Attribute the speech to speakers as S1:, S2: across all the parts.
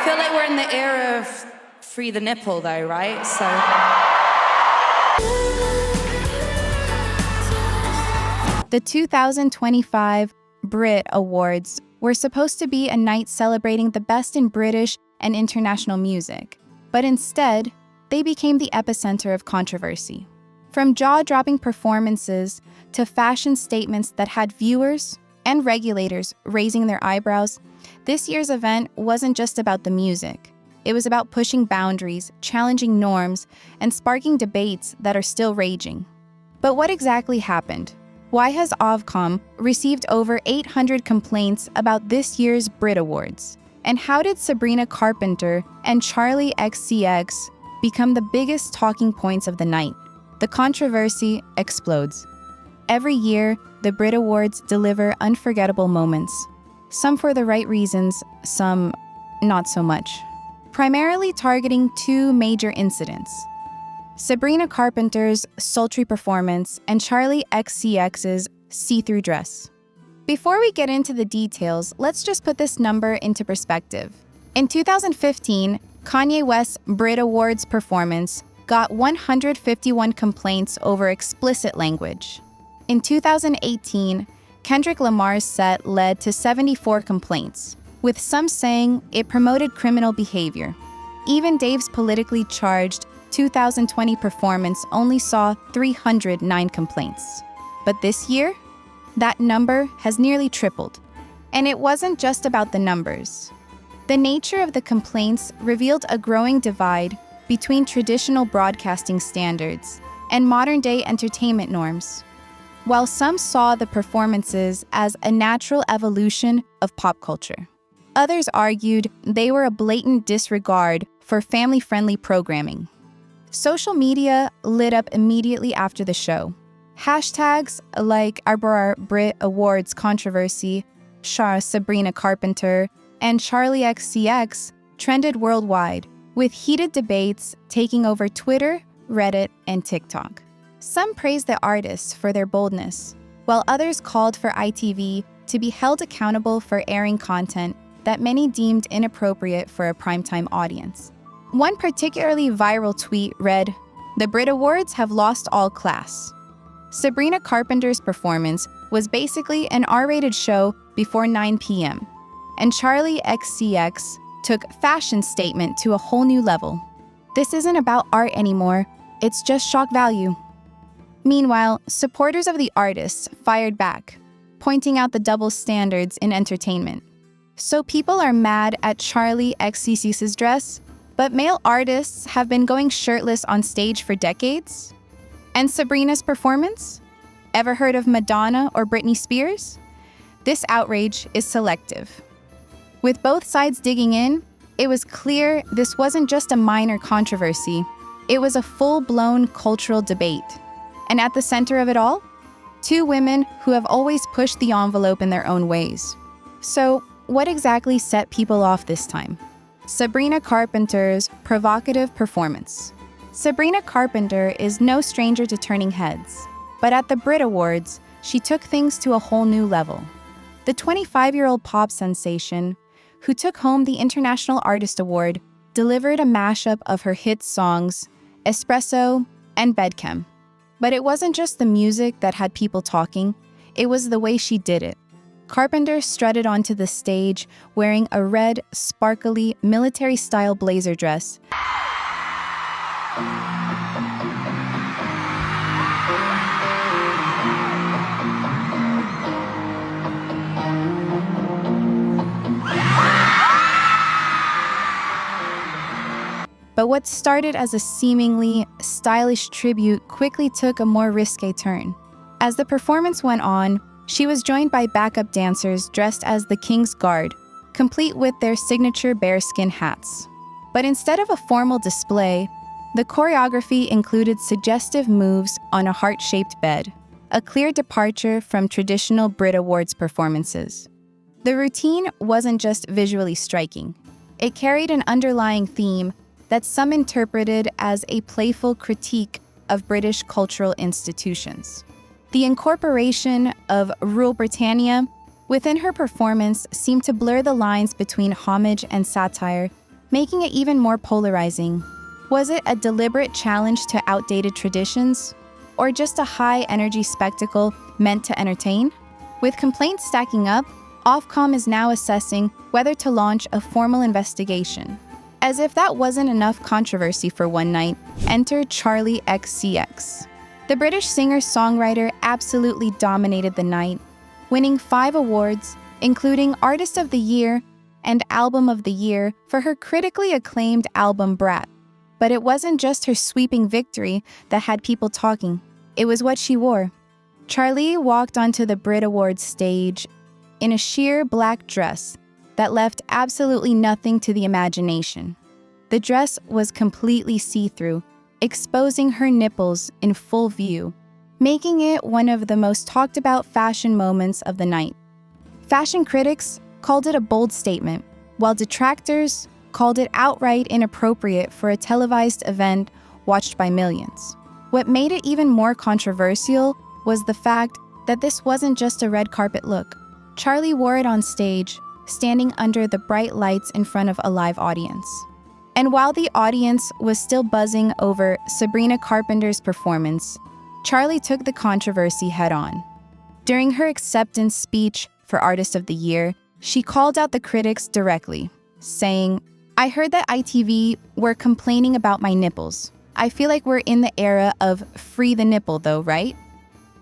S1: feel like we're in the era of free the nipple, though, right? So.
S2: The 2025 Brit Awards were supposed to be a night celebrating the best in British and international music, but instead, they became the epicenter of controversy. From jaw-dropping performances to fashion statements that had viewers and regulators raising their eyebrows, this year's event wasn't just about the music. It was about pushing boundaries, challenging norms, and sparking debates that are still raging. But what exactly happened? Why has Ofcom received over 800 complaints about this year's Brit Awards? And how did Sabrina Carpenter and Charli XCX become the biggest talking points of the night? The controversy explodes. Every year, the Brit Awards deliver unforgettable moments. Some for the right reasons, some not so much. Primarily targeting two major incidents: Sabrina Carpenter's sultry performance and Charli XCX's see-through dress. Before we get into the details, let's just put this number into perspective. In 2015, Kanye West's Brit Awards performance got 151 complaints over explicit language. In 2018, Kendrick Lamar's set led to 74 complaints, with some saying it promoted criminal behavior. Even Dave's politically charged 2020 performance only saw 309 complaints. But this year, that number has nearly tripled. And it wasn't just about the numbers. The nature of the complaints revealed a growing divide between traditional broadcasting standards and modern-day entertainment norms. While some saw the performances as a natural evolution of pop culture, others argued they were a blatant disregard for family-friendly programming. Social media lit up immediately after the show. Hashtags like our Brit Awards controversy, Sabrina Carpenter, and Charli XCX trended worldwide, with heated debates taking over Twitter, Reddit, and TikTok. Some praised the artists for their boldness, while others called for ITV to be held accountable for airing content that many deemed inappropriate for a primetime audience. One particularly viral tweet read, "The Brit Awards have lost all class." Sabrina Carpenter's performance was basically an R-rated show before 9 p.m., and Charli XCX took fashion statement to a whole new level. This isn't about art anymore, it's just shock value. Meanwhile, supporters of the artists fired back, pointing out the double standards in entertainment. So people are mad at Charli XCX's dress, but male artists have been going shirtless on stage for decades? And Sabrina's performance? Ever heard of Madonna or Britney Spears? This outrage is selective. With both sides digging in, it was clear this wasn't just a minor controversy, it was a full-blown cultural debate. And at the center of it all, two women who have always pushed the envelope in their own ways. So, what exactly set people off this time? Sabrina Carpenter's provocative performance. Sabrina Carpenter is no stranger to turning heads, but at the Brit Awards, she took things to a whole new level. The 25-year-old pop sensation, who took home the International Artist Award, delivered a mashup of her hit songs, Espresso and Bedchem. But it wasn't just the music that had people talking, it was the way she did it. Carpenter strutted onto the stage wearing a red, sparkly, military-style blazer dress. But what started as a seemingly stylish tribute quickly took a more risque turn. As the performance went on, she was joined by backup dancers dressed as the King's Guard, complete with their signature bearskin hats. But instead of a formal display, the choreography included suggestive moves on a heart-shaped bed, a clear departure from traditional Brit Awards performances. The routine wasn't just visually striking. It carried an underlying theme that some interpreted as a playful critique of British cultural institutions. The incorporation of Rule Britannia within her performance seemed to blur the lines between homage and satire, making it even more polarizing. Was it a deliberate challenge to outdated traditions, or just a high-energy spectacle meant to entertain? With complaints stacking up, Ofcom is now assessing whether to launch a formal investigation. As if that wasn't enough controversy for one night, enter Charli XCX. The British singer-songwriter absolutely dominated the night, winning 5 awards, including Artist of the Year and Album of the Year for her critically acclaimed album Brat. But it wasn't just her sweeping victory that had people talking. It was what she wore. Charli walked onto the Brit Awards stage in a sheer black dress that left absolutely nothing to the imagination. The dress was completely see-through, exposing her nipples in full view, making it one of the most talked about fashion moments of the night. Fashion critics called it a bold statement, while detractors called it outright inappropriate for a televised event watched by millions. What made it even more controversial was the fact that this wasn't just a red carpet look. Charli wore it on stage, standing under the bright lights in front of a live audience. And while the audience was still buzzing over Sabrina Carpenter's performance, Charli took the controversy head-on. During her acceptance speech for Artist of the Year, she called out the critics directly, saying, "I heard that ITV were complaining about my nipples. I feel like we're in the era of free the nipple though, right?"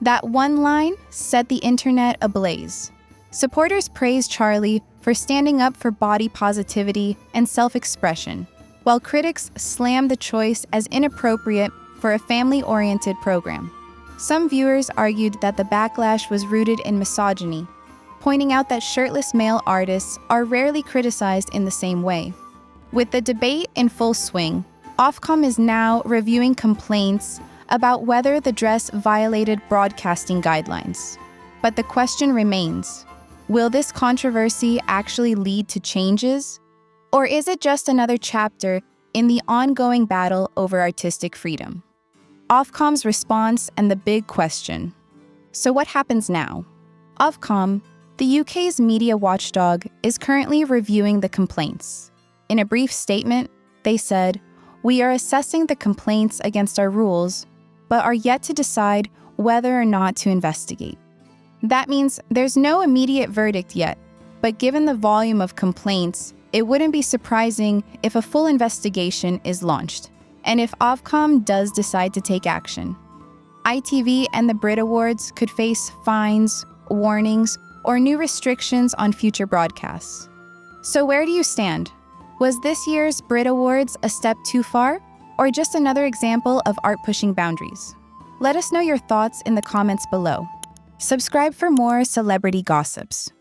S2: That one line set the internet ablaze. Supporters praised Charli for standing up for body positivity and self-expression, while critics slammed the choice as inappropriate for a family-oriented program. Some viewers argued that the backlash was rooted in misogyny, pointing out that shirtless male artists are rarely criticized in the same way. With the debate in full swing, Ofcom is now reviewing complaints about whether the dress violated broadcasting guidelines. But the question remains, will this controversy actually lead to changes? Or is it just another chapter in the ongoing battle over artistic freedom? Ofcom's response and the big question. So what happens now? Ofcom, the UK's media watchdog, is currently reviewing the complaints. In a brief statement, they said, "We are assessing the complaints against our rules, but are yet to decide whether or not to investigate." That means there's no immediate verdict yet, but given the volume of complaints, it wouldn't be surprising if a full investigation is launched, and if Ofcom does decide to take action. ITV and the Brit Awards could face fines, warnings, or new restrictions on future broadcasts. So where do you stand? Was this year's Brit Awards a step too far, or just another example of art pushing boundaries? Let us know your thoughts in the comments below. Subscribe for more celebrity gossips.